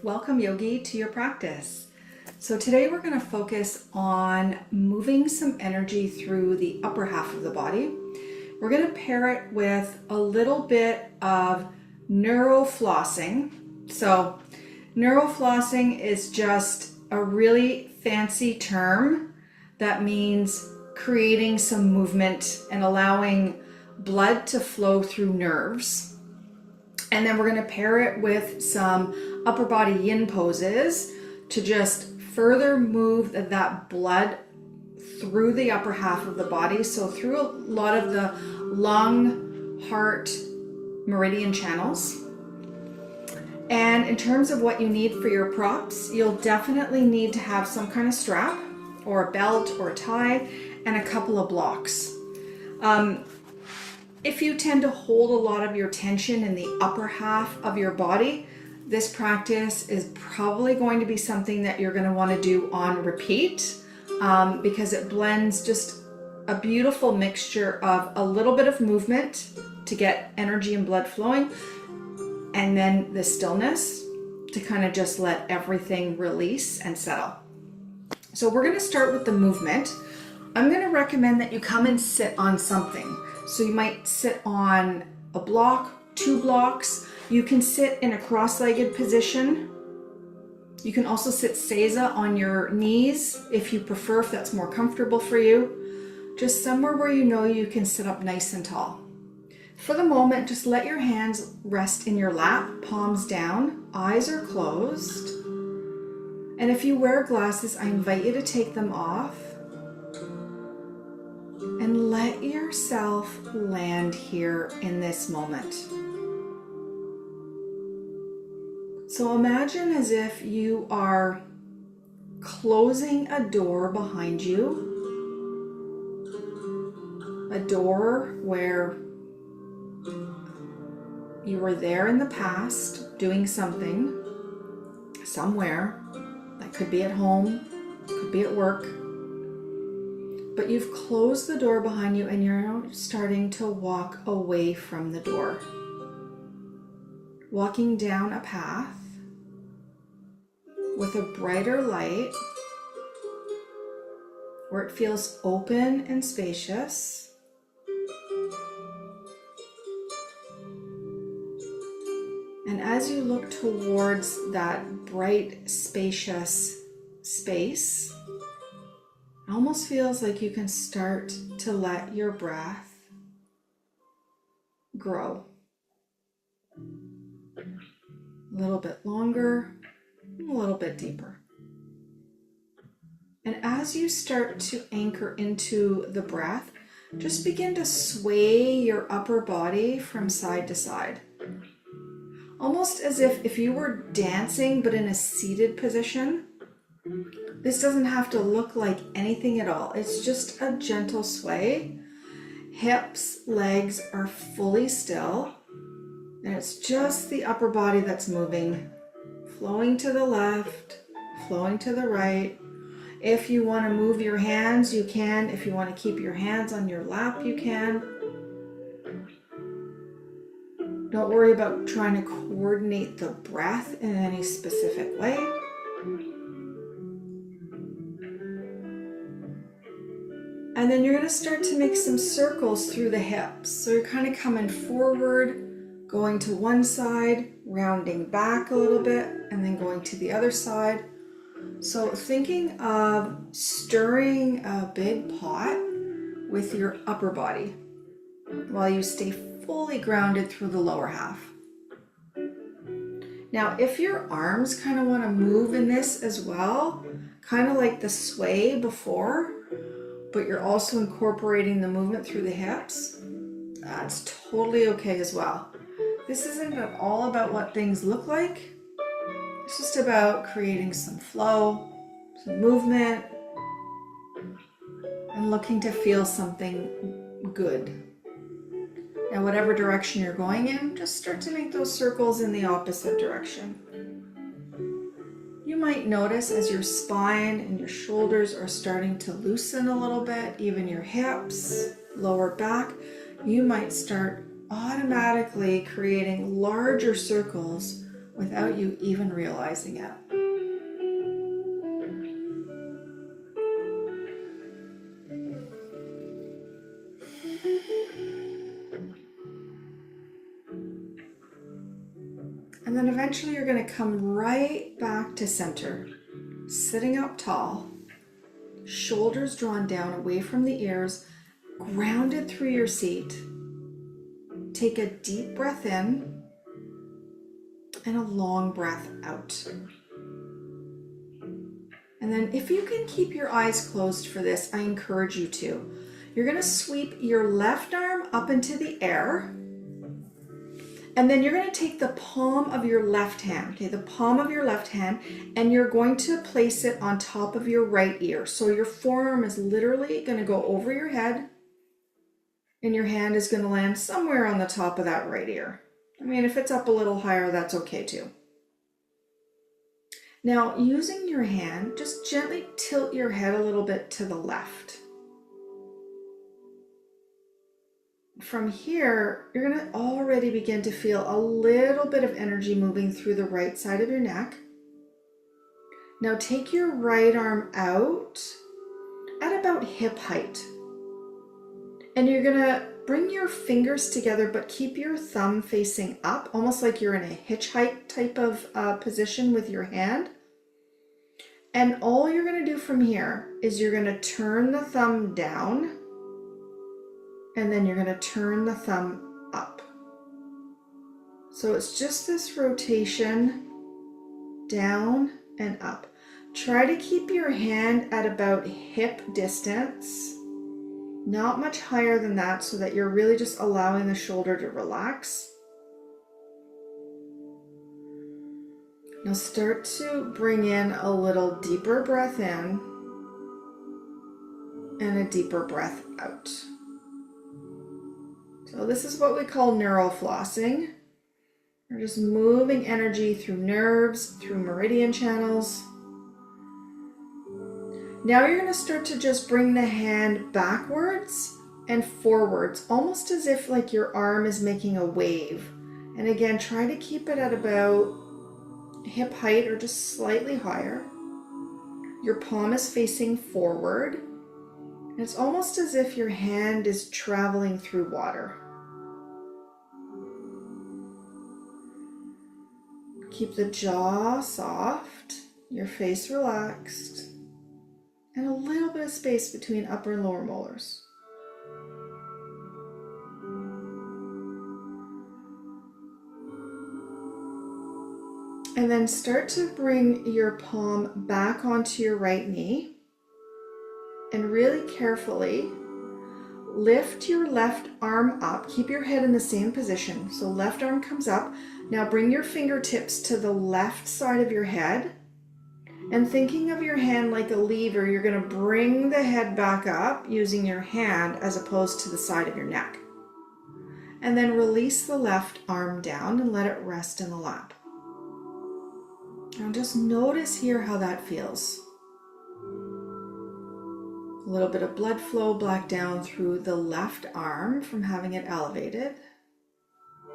Welcome, yogi, to your practice. So today we're going to focus on moving some energy through the upper half of the body. We're going to pair it with a little bit of neuroflossing. So neuroflossing is just a really fancy term that means creating some movement and allowing blood to flow through nerves. And then we're going to pair it with some upper body yin poses to just further move that blood through the upper half of the body. So through a lot of the lung, heart, meridian channels. And in terms of what you need for your props, you'll definitely need to have some kind of strap or a belt or a tie and a couple of blocks. If you tend to hold a lot of your tension in the upper half of your body, this practice is probably going to be something that you're going to want to do on repeat because it blends just a beautiful mixture of a little bit of movement to get energy and blood flowing, and then the stillness to kind of just let everything release and settle. So we're going to start with the movement. I'm going to recommend that you come and sit on something. So you might sit on a block, 2 blocks. You can sit in a cross-legged position. You can also sit seiza on your knees if you prefer, if that's more comfortable for you. Just somewhere where you know you can sit up nice and tall. For the moment, just let your hands rest in your lap, palms down, eyes are closed. And if you wear glasses, I invite you to take them off. And let yourself land here in this moment. So imagine as if you are closing a door behind you. A door where you were there in the past doing something, somewhere. That could be at home, could be at work. But you've closed the door behind you and you're starting to walk away from the door. Walking down a path with a brighter light where it feels open and spacious. And as you look towards that bright, spacious space, it almost feels like you can start to let your breath grow. A little bit longer, a little bit deeper. And as you start to anchor into the breath, just begin to sway your upper body from side to side. Almost as if you were dancing but in a seated position. This doesn't have to look like anything at all. It's just a gentle sway. Hips, legs are fully still. And it's just the upper body that's moving, flowing to the left, flowing to the right. If you want to move your hands, you can. If you want to keep your hands on your lap, you can. Don't worry about trying to coordinate the breath in any specific way. And then you're going to start to make some circles through the hips. So you're kind of coming forward, going to one side, rounding back a little bit, and then going to the other side. So thinking of stirring a big pot with your upper body while you stay fully grounded through the lower half. Now, if your arms kind of want to move in this as well, kind of like the sway before, but you're also incorporating the movement through the hips, that's totally okay as well. This isn't at all about what things look like. It's just about creating some flow, some movement, and looking to feel something good. And whatever direction you're going in, just start to make those circles in the opposite direction. You might notice as your spine and your shoulders are starting to loosen a little bit, even your hips, lower back, you might start automatically creating larger circles without you even realizing it. And then eventually you're going to come right back to center, sitting up tall, shoulders drawn down away from the ears, grounded through your seat. Take a deep breath in and a long breath out. And then if you can keep your eyes closed for this, I encourage you to. You're going to sweep your left arm up into the air. And then you're going to take the palm of your left hand, okay, the palm of your left hand, and you're going to place it on top of your right ear. So your forearm is literally going to go over your head, and your hand is going to land somewhere on the top of that right ear. I mean, if it's up a little higher, that's okay too. Now, using your hand, just gently tilt your head a little bit to the left. From here, you're going to already begin to feel a little bit of energy moving through the right side of your neck. Now take your right arm out at about hip height. And you're going to bring your fingers together, but keep your thumb facing up, almost like you're in a hitchhike type of position with your hand. And all you're going to do from here is you're going to turn the thumb down, and then you're going to turn the thumb up. So it's just this rotation down and up. Try to keep your hand at about hip distance, not much higher than that, so that you're really just allowing the shoulder to relax. Now start to bring in a little deeper breath in and a deeper breath out. So this is what we call neural flossing. We're just moving energy through nerves, through meridian channels. Now you're going to start to just bring the hand backwards and forwards, almost as if like your arm is making a wave. And again, try to keep it at about hip height or just slightly higher. Your palm is facing forward. And it's almost as if your hand is traveling through water. Keep the jaw soft, your face relaxed, and a little bit of space between upper and lower molars. And then start to bring your palm back onto your right knee, and really carefully lift your left arm up. Keep your head in the same position. So left arm comes up. Now bring your fingertips to the left side of your head. And thinking of your hand like a lever, you're going to bring the head back up using your hand as opposed to the side of your neck. And then release the left arm down and let it rest in the lap. Now just notice here how that feels. A little bit of blood flow back down through the left arm from having it elevated.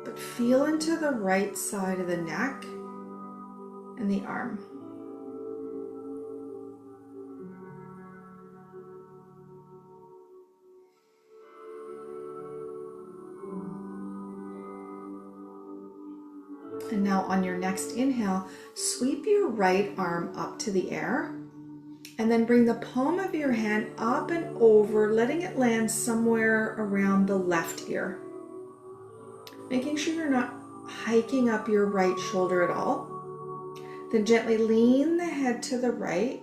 But feel into the right side of the neck and the arm. And now on your next inhale, sweep your right arm up to the air. And then bring the palm of your hand up and over, letting it land somewhere around the left ear. Making sure you're not hiking up your right shoulder at all. Then gently lean the head to the right.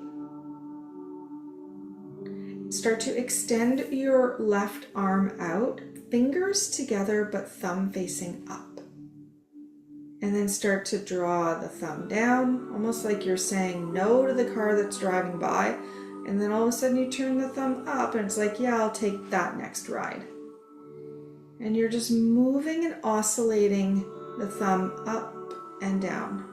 Start to extend your left arm out, fingers together but thumb facing up. And then start to draw the thumb down, almost like you're saying no to the car that's driving by. And then all of a sudden you turn the thumb up and it's like, yeah, I'll take that next ride. And you're just moving and oscillating the thumb up and down.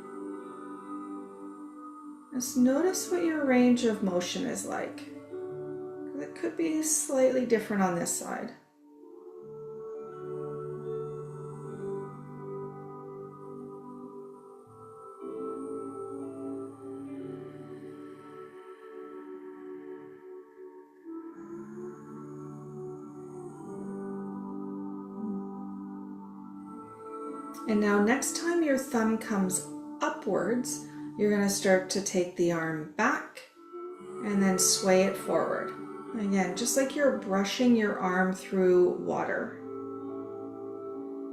Just notice what your range of motion is like. It could be slightly different on this side. And now next time your thumb comes upwards, you're going to start to take the arm back and then sway it forward. Again, just like you're brushing your arm through water.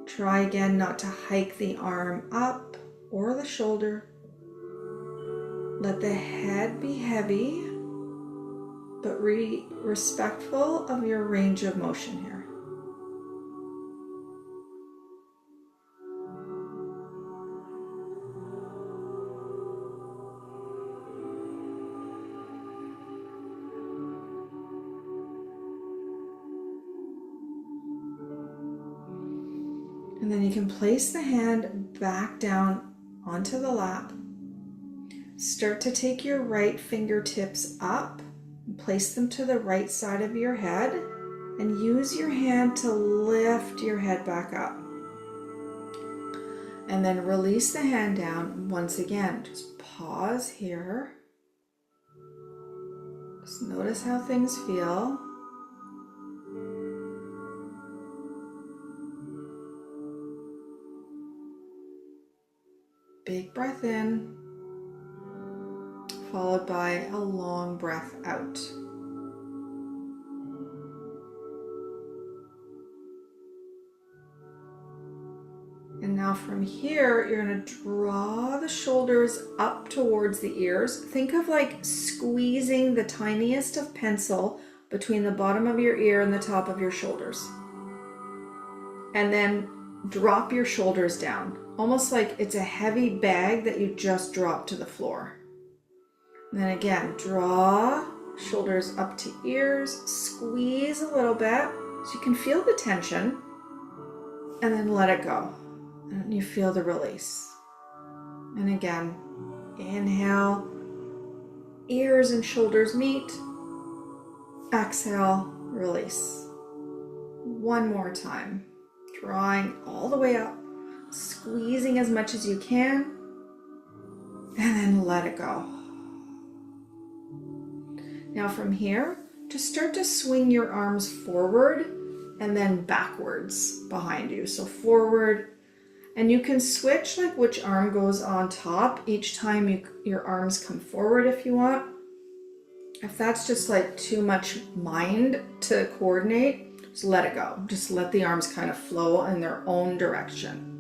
Try again not to hike the arm up or the shoulder. Let the head be heavy, but respectful of your range of motion here. And then you can place the hand back down onto the lap. Start to take your right fingertips up and place them to the right side of your head, and use your hand to lift your head back up. And then release the hand down. Once again, just pause here. Just notice how things feel. Big breath in, followed by a long breath out. And now from here, you're going to draw the shoulders up towards the ears. Think of like squeezing the tiniest of pencil between the bottom of your ear and the top of your shoulders. And then drop your shoulders down, almost like it's a heavy bag that you just dropped to the floor. And then again, draw shoulders up to ears, squeeze a little bit so you can feel the tension, and then let it go. And you feel the release. And again, inhale, ears and shoulders meet. Exhale, release. One more time. Drawing all the way up, squeezing as much as you can, and then let it go. Now from here, just start to swing your arms forward and then backwards behind you. So forward, and you can switch like which arm goes on top each time your arms come forward if you want. If that's just like too much mind to coordinate, just let it go. Just let the arms kind of flow in their own direction.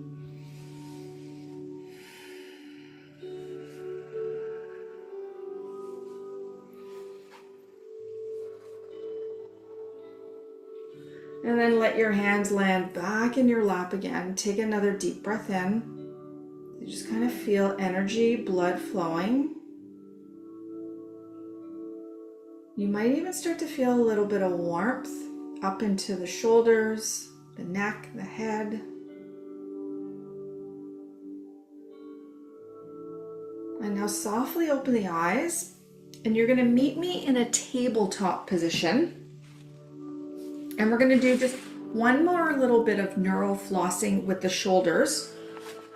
And then let your hands land back in your lap again. Take another deep breath in. You just kind of feel energy, blood flowing. You might even start to feel a little bit of warmth up into the shoulders, the neck, the head. And now softly open the eyes, and you're going to meet me in a tabletop position. And we're going to do just one more little bit of neural flossing with the shoulders.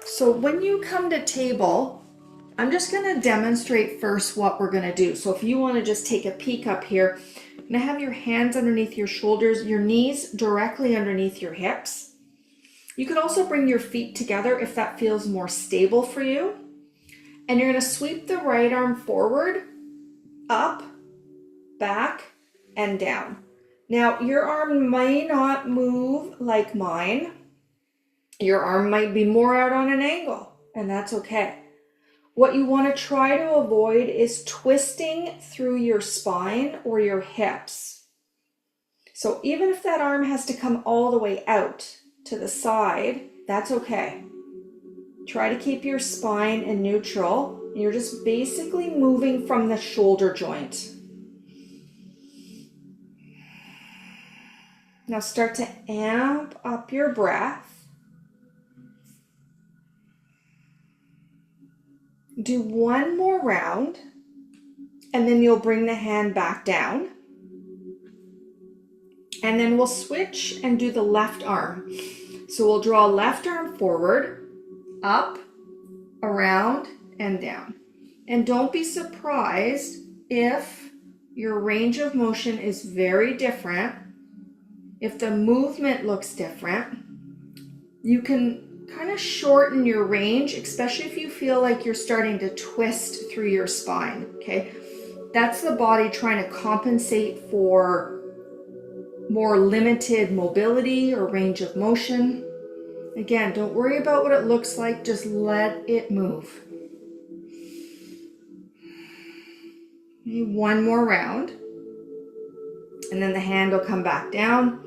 So when you come to table, I'm just going to demonstrate first what we're going to do. So if you want to just take a peek up here, you're going to have your hands underneath your shoulders, your knees directly underneath your hips. You could also bring your feet together if that feels more stable for you. And you're going to sweep the right arm forward, up, back, and down. Now, your arm may not move like mine. Your arm might be more out on an angle, and that's okay. What you want to try to avoid is twisting through your spine or your hips. So even if that arm has to come all the way out to the side, that's okay. Try to keep your spine in neutral. You're just basically moving from the shoulder joint. Now start to amp up your breath. Do one more round, and then you'll bring the hand back down. And then we'll switch and do the left arm. So we'll draw left arm forward, up, around, and down. And don't be surprised if your range of motion is very different. If the movement looks different, you can kind of shorten your range, especially if you feel like you're starting to twist through your spine, okay? That's the body trying to compensate for more limited mobility or range of motion. Again, don't worry about what it looks like, just let it move. Okay, one more round. And then the hand will come back down.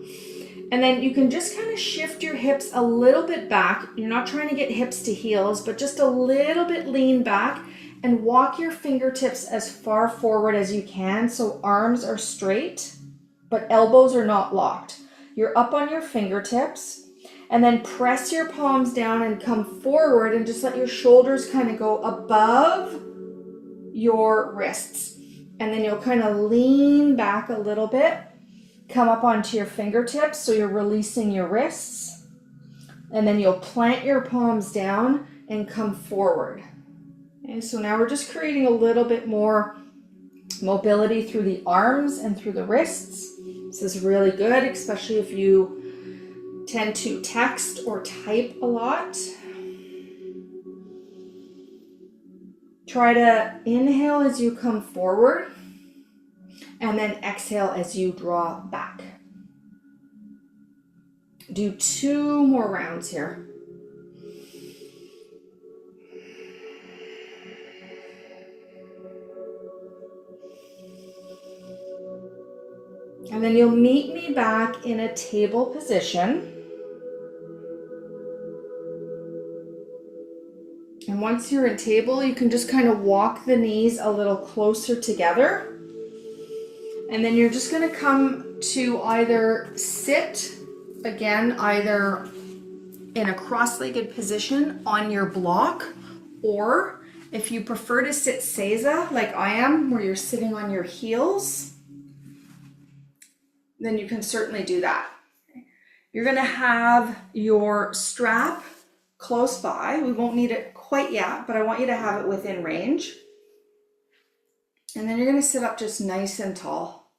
And then you can just kind of shift your hips a little bit back. You're not trying to get hips to heels, but just a little bit lean back and walk your fingertips as far forward as you can so arms are straight, but elbows are not locked. You're up on your fingertips, and then press your palms down and come forward and just let your shoulders kind of go above your wrists. And then you'll kind of lean back a little bit. Come up onto your fingertips so you're releasing your wrists, and then you'll plant your palms down and come forward. Okay, so now we're just creating a little bit more mobility through the arms and through the wrists. This is really good, especially if you tend to text or type a lot. Try to inhale as you come forward, and then exhale as you draw back. Do 2 more rounds here. And then you'll meet me back in a table position. And once you're in table, you can just kind of walk the knees a little closer together. And then you're just going to come to either sit, again, either in a cross-legged position on your block, or if you prefer to sit seiza like I am, where you're sitting on your heels, then you can certainly do that. You're going to have your strap close by. We won't need it quite yet, but I want you to have it within range. And then you're going to sit up just nice and tall.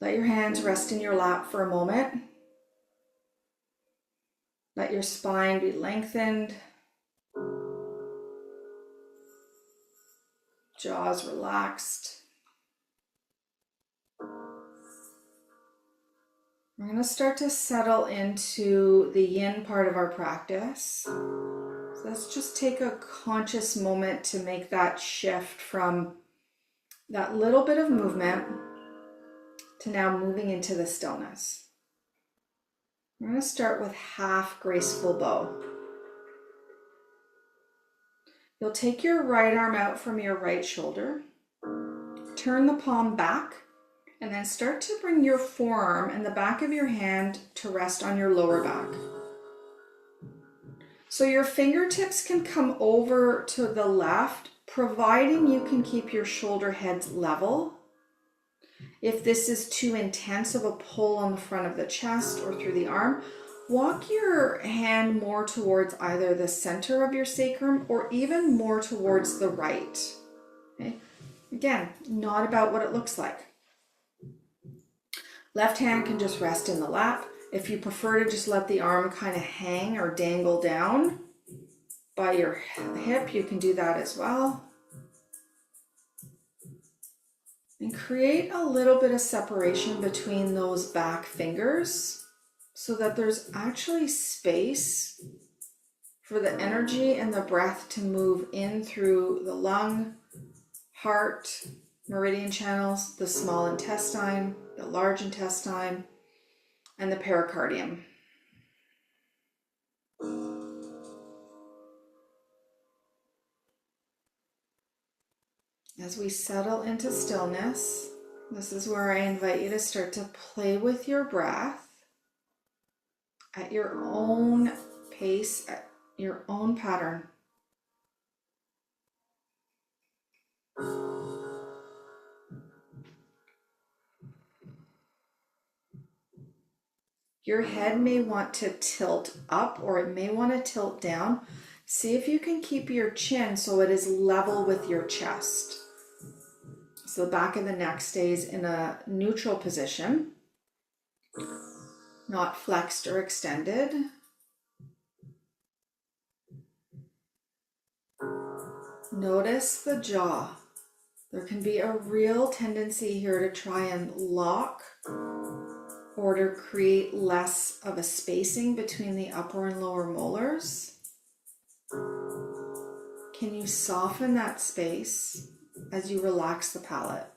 Let your hands rest in your lap for a moment. Let your spine be lengthened. Jaws relaxed. We're going to start to settle into the yin part of our practice. So let's just take a conscious moment to make that shift from that little bit of movement to now moving into the stillness. We're going to start with half graceful bow. You'll take your right arm out from your right shoulder, turn the palm back, and then start to bring your forearm and the back of your hand to rest on your lower back. So your fingertips can come over to the left, providing you can keep your shoulder heads level. If this is too intense of a pull on the front of the chest or through the arm, walk your hand more towards either the center of your sacrum or even more towards the right. Okay? Again, not about what it looks like. Left hand can just rest in the lap. If you prefer to just let the arm kind of hang or dangle down by your hip, you can do that as well. And create a little bit of separation between those back fingers so that there's actually space for the energy and the breath to move in through the lung, heart, meridian channels, the small intestine, the large intestine, and the pericardium. As we settle into stillness, this is where I invite you to start to play with your breath at your own pace, at your own pattern. Your head may want to tilt up or it may want to tilt down. See if you can keep your chin so it is level with your chest. So the back of the neck stays in a neutral position, not flexed or extended. Notice the jaw. There can be a real tendency here to try and lock or to create less of a spacing between the upper and lower molars. Can you soften that space as you relax the palate?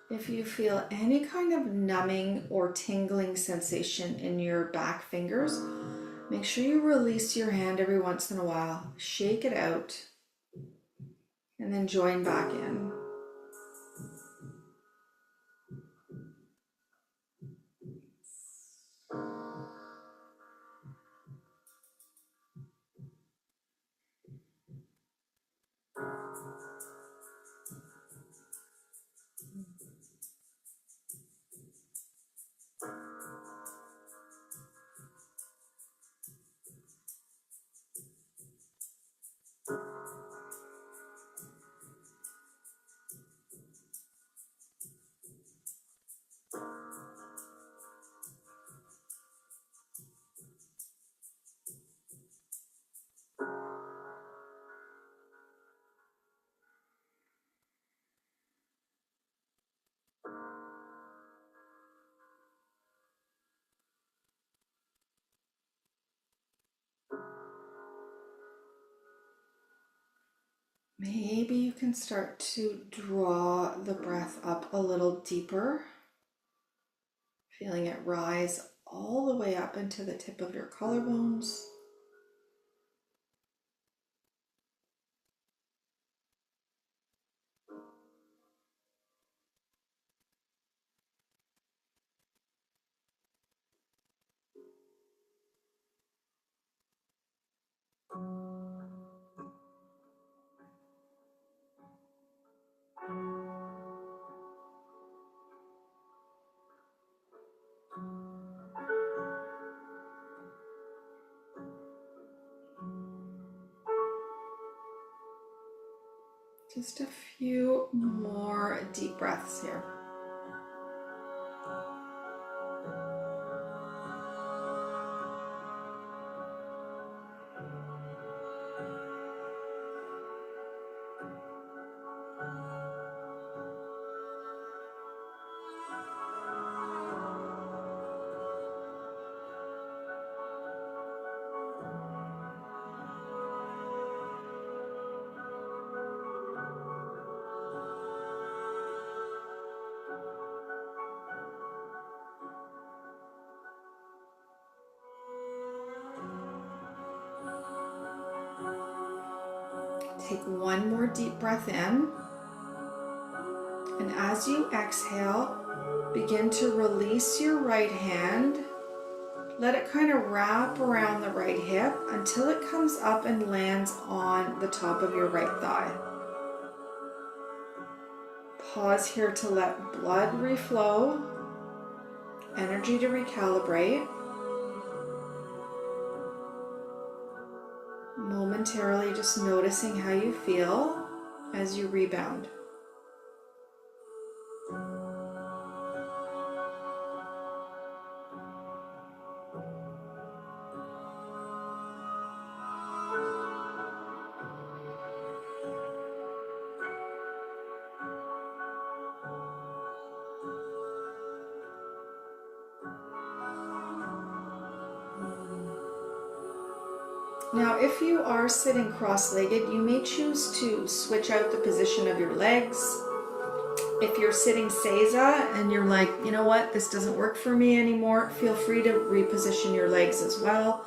If you feel any kind of numbing or tingling sensation in your back fingers, make sure you release your hand every once in a while. Shake it out and then join back in. Maybe you can start to draw the breath up a little deeper, feeling it rise all the way up into the tip of your collarbones. Just a few more deep breaths here. Take one more deep breath in, and as you exhale, begin to release your right hand. Let it kind of wrap around the right hip until it comes up and lands on the top of your right thigh. Pause here to let blood reflow, energy to recalibrate. Momentarily just noticing how you feel as you rebound. Now, if you are sitting cross-legged, you may choose to switch out the position of your legs. If you're sitting seiza and you're like, you know what, this doesn't work for me anymore, feel free to reposition your legs as well.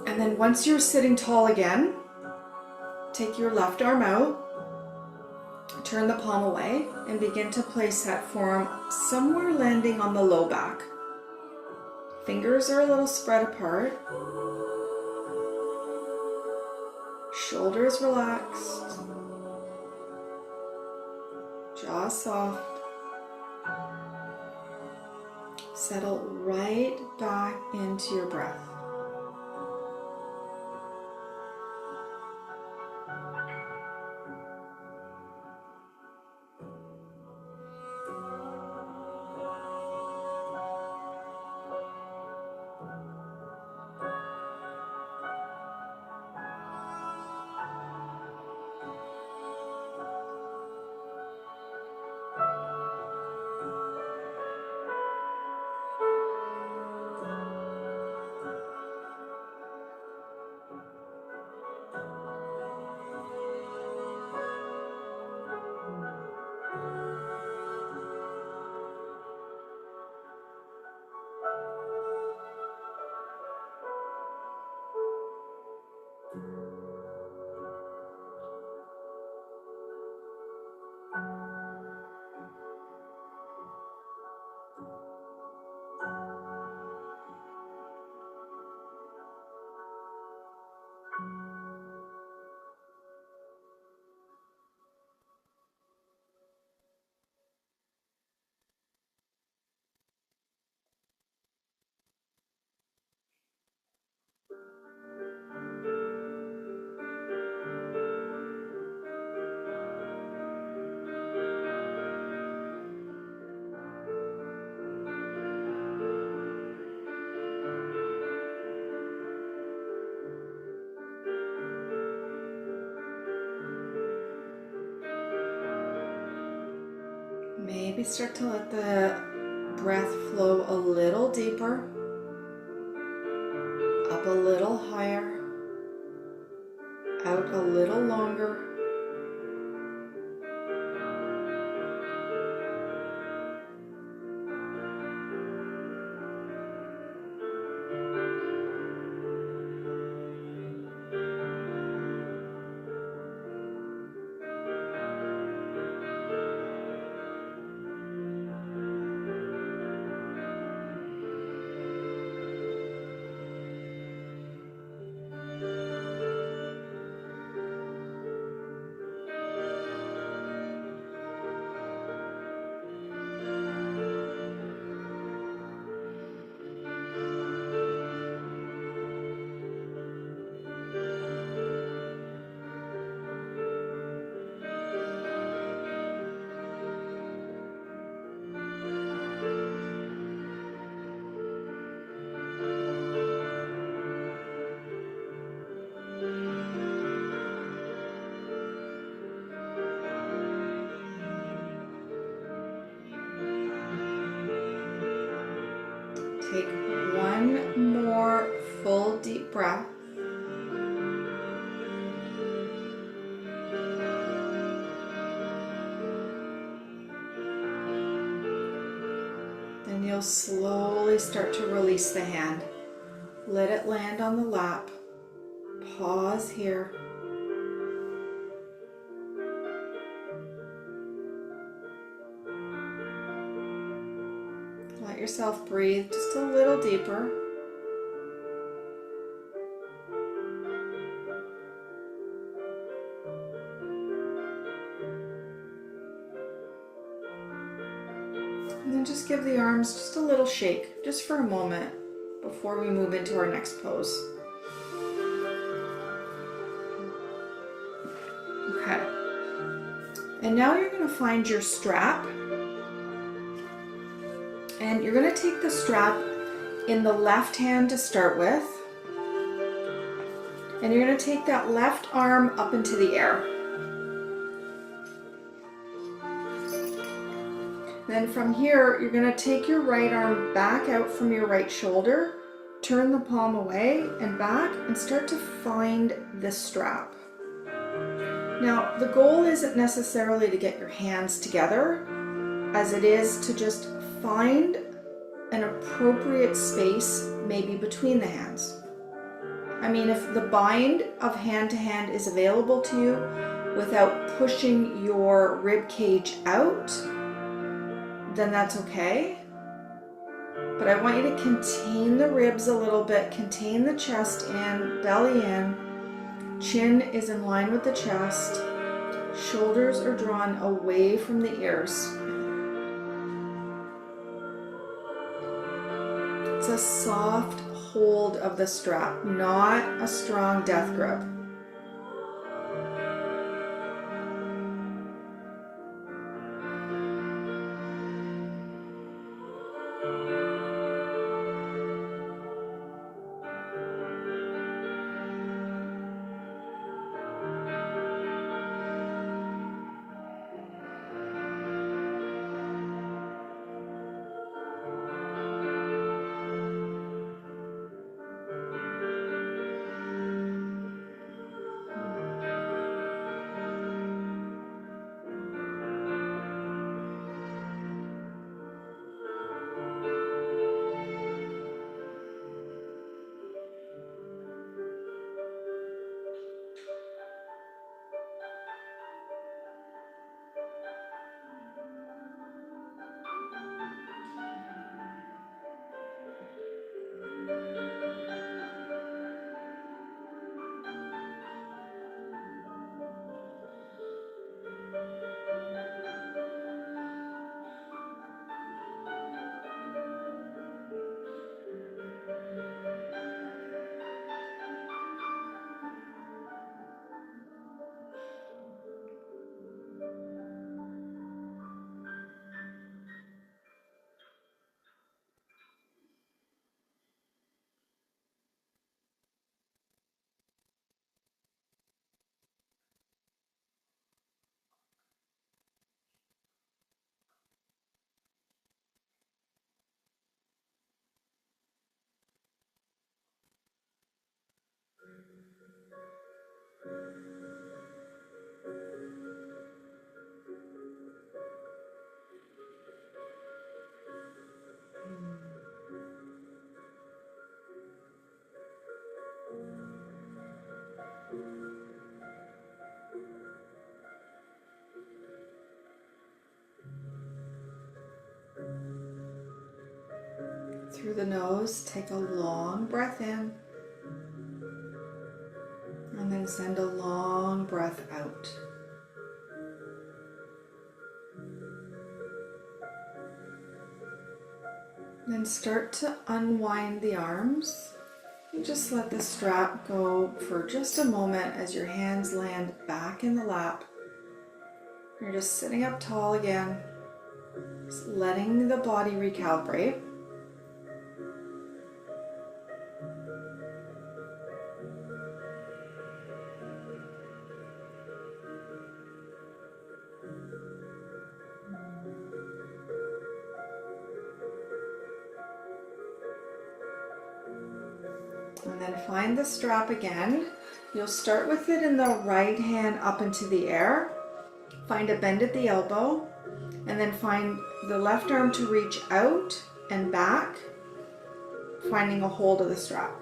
And then once you're sitting tall again, take your left arm out, turn the palm away, and begin to place that forearm somewhere landing on the low back. Fingers are a little spread apart. Shoulders relaxed. Jaw soft. Settle right back into your breath. Maybe start to let the breath flow a little deeper, up a little higher, out a little longer. Take one more full deep breath. Then you'll slowly start to release the hand. Let it land on the lap. Pause here. Let yourself breathe just a little deeper. And then just give the arms just a little shake, just for a moment, before we move into our next pose. Okay. And now you're going to find your strap. And you're going to take the strap in the left hand to start with. And you're going to take that left arm up into the air. Then from here, you're going to take your right arm back out from your right shoulder, turn the palm away and back, and start to find the strap. Now, the goal isn't necessarily to get your hands together, as it is to just find an appropriate space, maybe between the hands. I mean, if the bind of hand to hand is available to you without pushing your rib cage out, then that's okay. But I want you to contain the ribs a little bit, contain the chest in, belly in, chin is in line with the chest, shoulders are drawn away from the ears. It's a soft hold of the strap, not a strong death grip. Through the nose, take a long breath in, and then send a long breath out. Then start to unwind the arms and just let the strap go for just a moment as your hands land back in the lap. You're just sitting up tall again, just letting the body recalibrate. And then find the strap again. You'll start with it in the right hand up into the air. Find a bend at the elbow, and then find the left arm to reach out and back, finding a hold of the strap.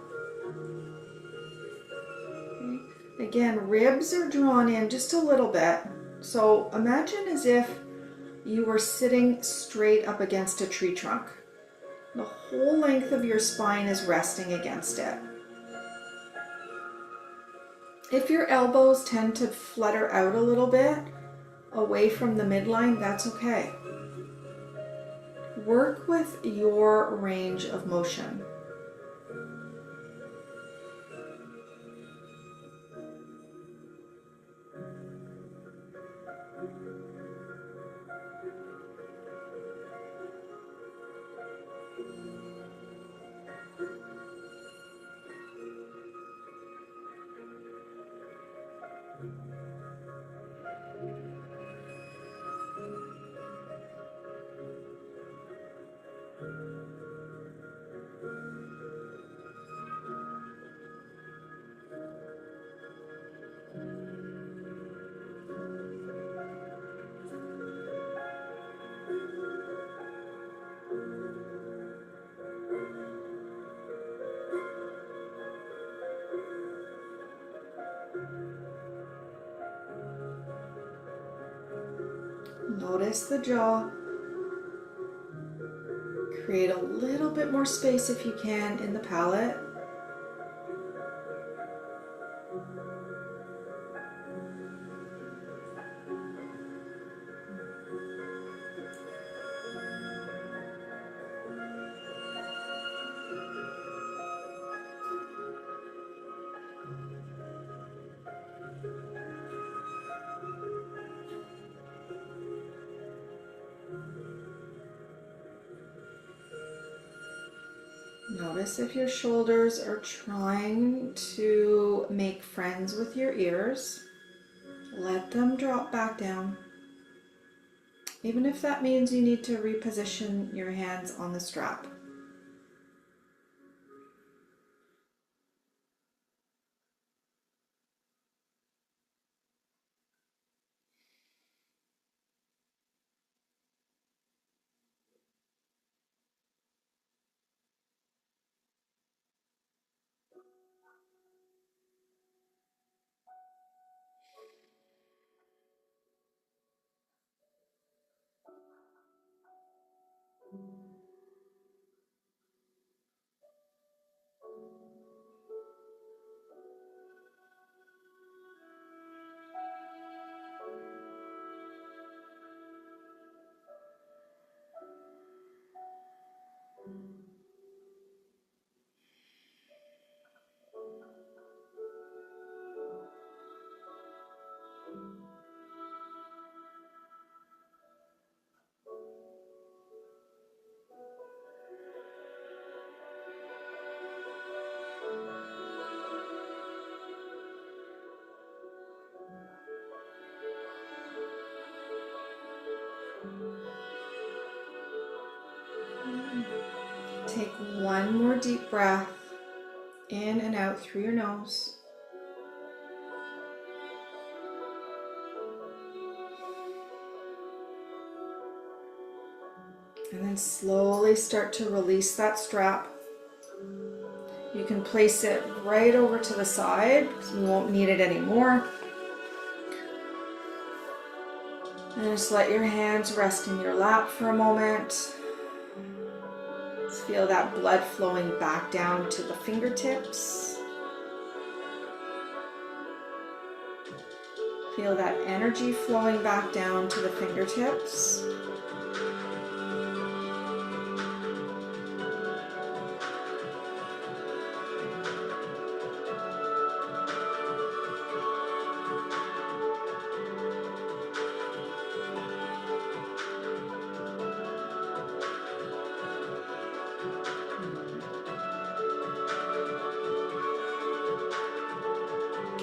Okay. Again, ribs are drawn in just a little bit. So imagine as if you were sitting straight up against a tree trunk. The whole length of your spine is resting against it. If your elbows tend to flutter out a little bit away from the midline, that's okay. Work with your range of motion. Notice the jaw. Create a little bit more space if you can in the palate. Notice if your shoulders are trying to make friends with your ears. Let them drop back down. Even if that means you need to reposition your hands on the strap. Take one more deep breath in and out through your nose. And then slowly start to release that strap. You can place it right over to the side because we won't need it anymore. And just let your hands rest in your lap for a moment. Just feel that blood flowing back down to the fingertips. Feel that energy flowing back down to the fingertips.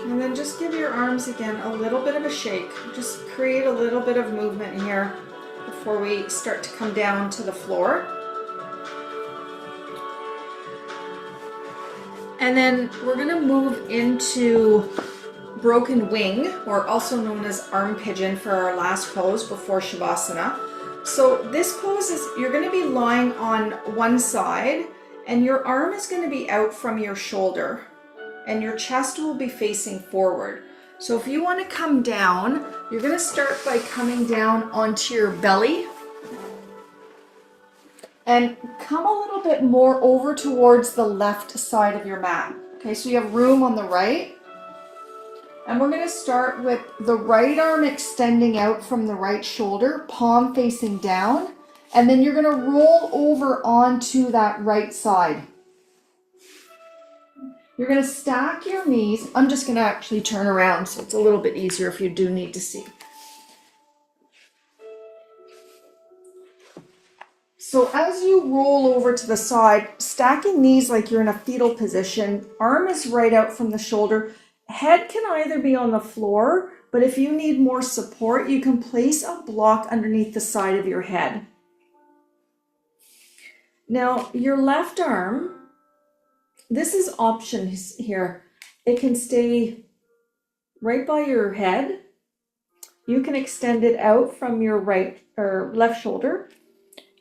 And then just give your arms again a little bit of a shake. Just create a little bit of movement here before we start to come down to the floor. And then we're going to move into broken wing, or also known as arm pigeon, for our last pose before Shavasana. So this pose is, you're going to be lying on one side and your arm is going to be out from your shoulder. And your chest will be facing forward. So if you want to come down, you're going to start by coming down onto your belly and come a little bit more over towards the left side of your mat. Okay, so you have room on the right. And we're going to start with the right arm extending out from the right shoulder, palm facing down, and then you're going to roll over onto that right side. You're going to stack your knees. I'm just going to actually turn around so it's a little bit easier if you do need to see. So as you roll over to the side, stacking knees like you're in a fetal position, arm is right out from the shoulder. Head can either be on the floor, but if you need more support, you can place a block underneath the side of your head. Now, your left arm, this is options here. It can stay right by your head. You can extend it out from your right or left shoulder.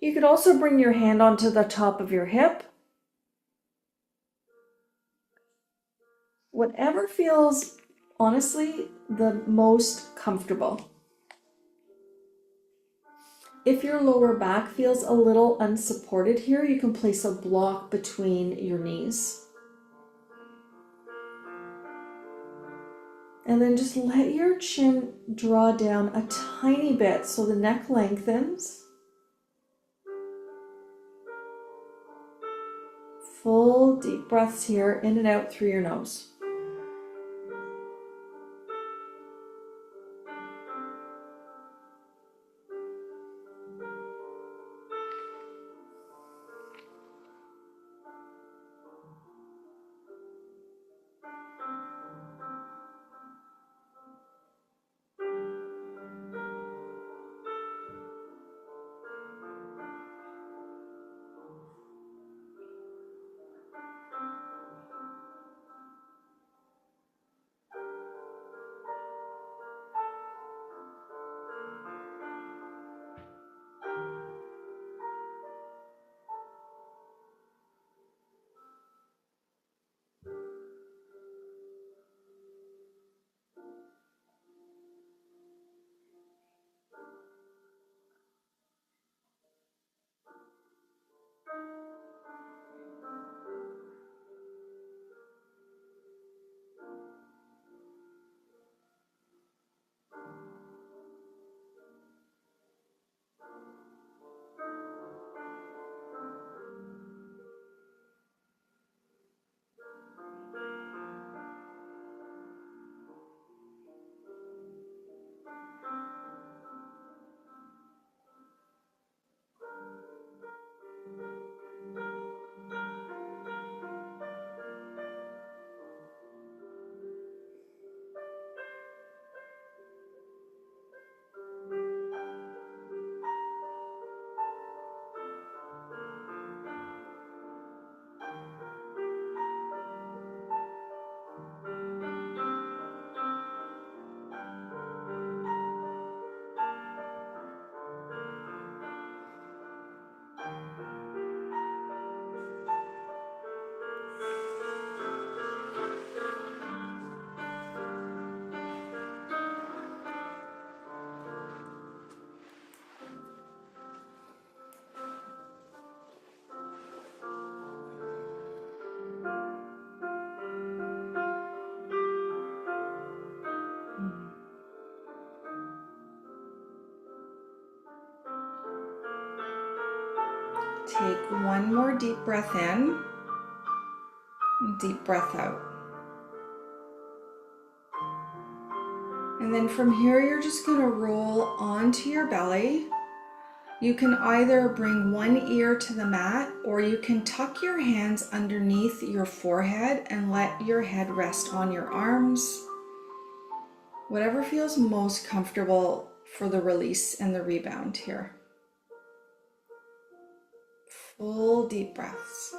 You could also bring your hand onto the top of your hip. Whatever feels, honestly, the most comfortable. If your lower back feels a little unsupported here, you can place a block between your knees. And then just let your chin draw down a tiny bit so the neck lengthens. Full deep breaths here, in and out through your nose. Take one more deep breath in and deep breath out. And then from here, you're just going to roll onto your belly. You can either bring one ear to the mat, or you can tuck your hands underneath your forehead and let your head rest on your arms. Whatever feels most comfortable for the release and the rebound here. Full deep breaths.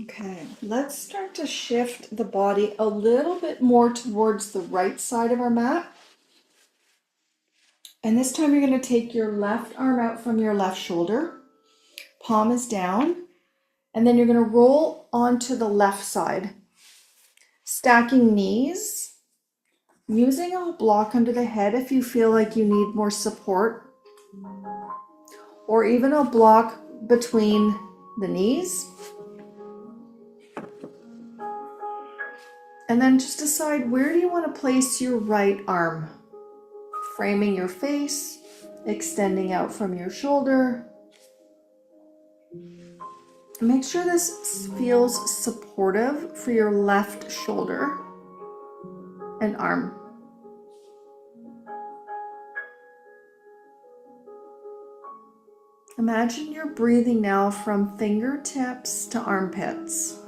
Okay, let's start to shift the body a little bit more towards the right side of our mat. And this time you're going to take your left arm out from your left shoulder. Palm is down. And then you're going to roll onto the left side. Stacking knees. Using a block under the head if you feel like you need more support. Or even a block between the knees. And then just decide, where do you want to place your right arm? Framing your face, extending out from your shoulder. Make sure this feels supportive for your left shoulder and arm. Imagine you're breathing now from fingertips to armpits.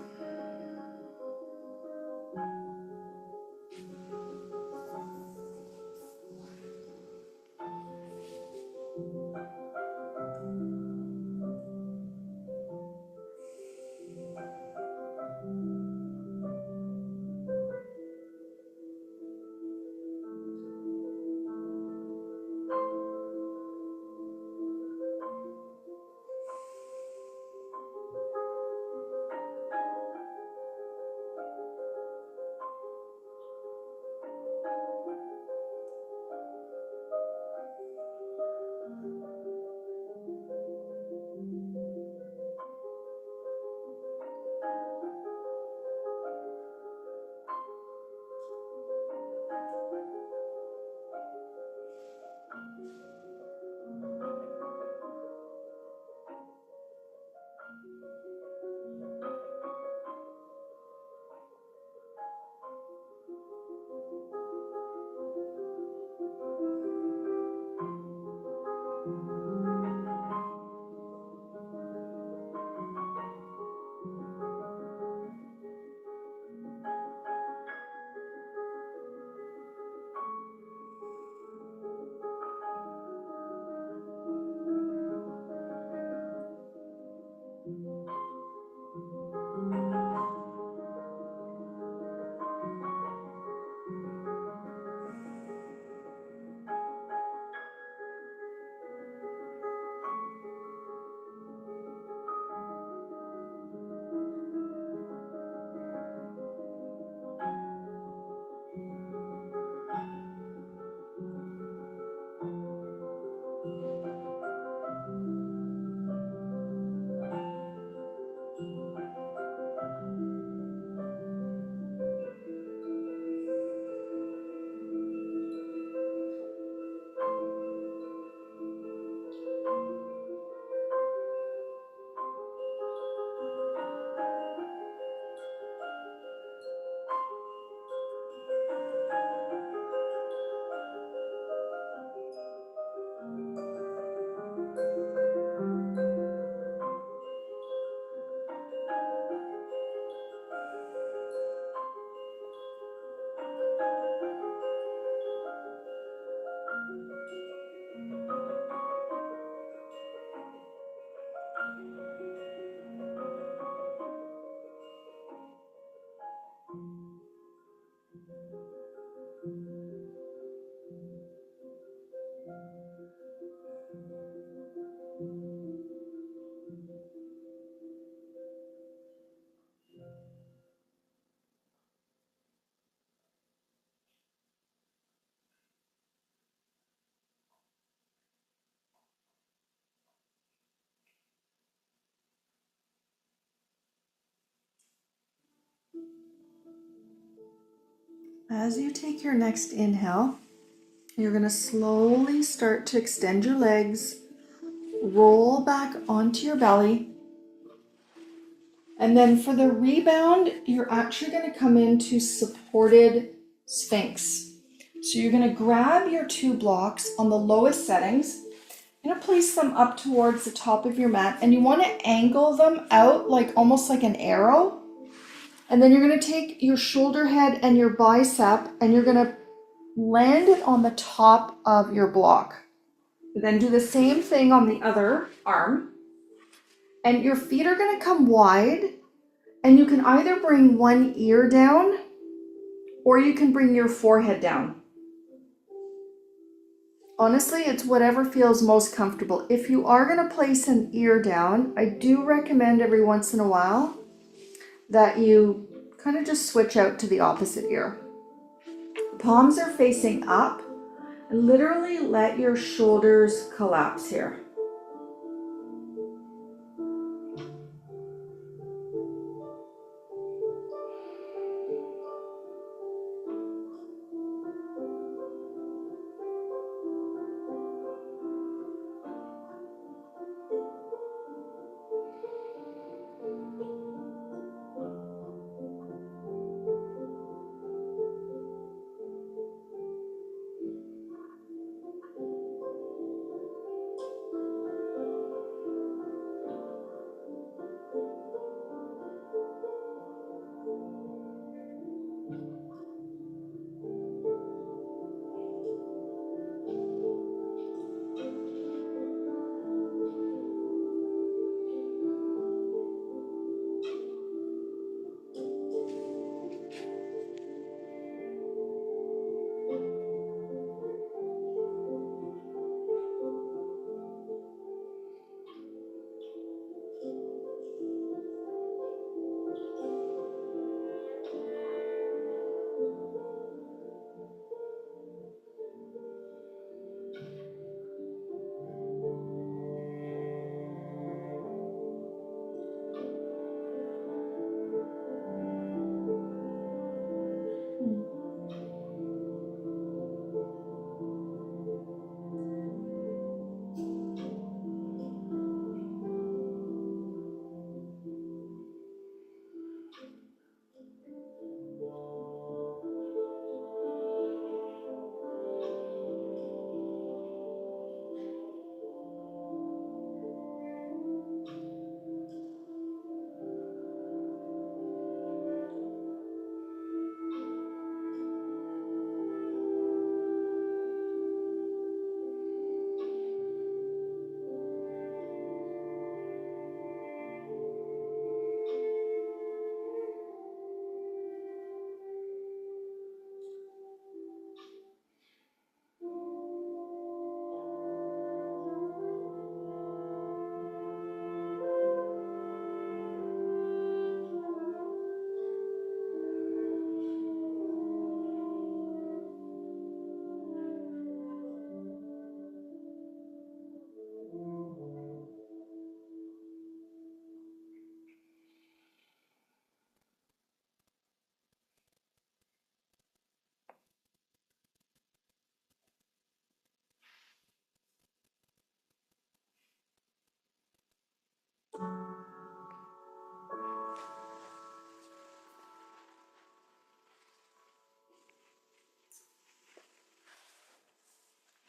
As you take your next inhale, you're going to slowly start to extend your legs, roll back onto your belly. And then for the rebound, you're actually going to come into supported sphinx. So you're going to grab your 2 blocks on the lowest settings. You're going to place them up towards the top of your mat, and you want to angle them out like almost like an arrow. And then you're going to take your shoulder head and your bicep, and you're going to land it on the top of your block. Then do the same thing on the other arm. And your feet are going to come wide, and you can either bring one ear down or you can bring your forehead down. Honestly, it's whatever feels most comfortable. If you are going to place an ear down, I do recommend every once in a while that you kind of just switch out to the opposite ear. Palms are facing up, and literally let your shoulders collapse here.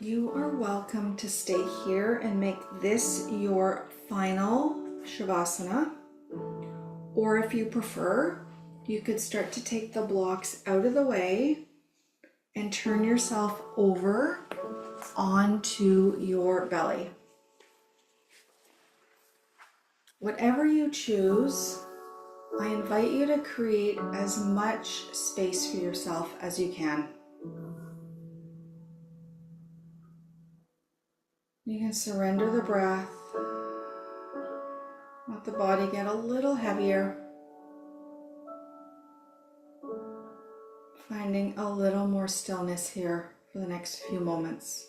You are welcome to stay here and make this your final Shavasana. Or if you prefer, you could start to take the blocks out of the way and turn yourself over onto your belly. Whatever you choose, I invite you to create as much space for yourself as you can. You can surrender the breath, let the body get a little heavier, finding a little more stillness here for the next few moments.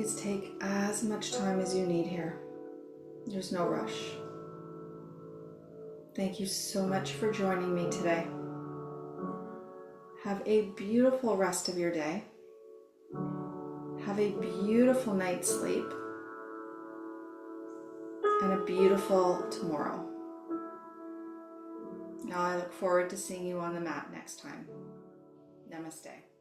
please take as much time as you need here. There's no rush. Thank you so much for joining me today. Have a beautiful rest of your day. Have a beautiful night's sleep. And a beautiful tomorrow. Now I look forward to seeing you on the mat next time. Namaste.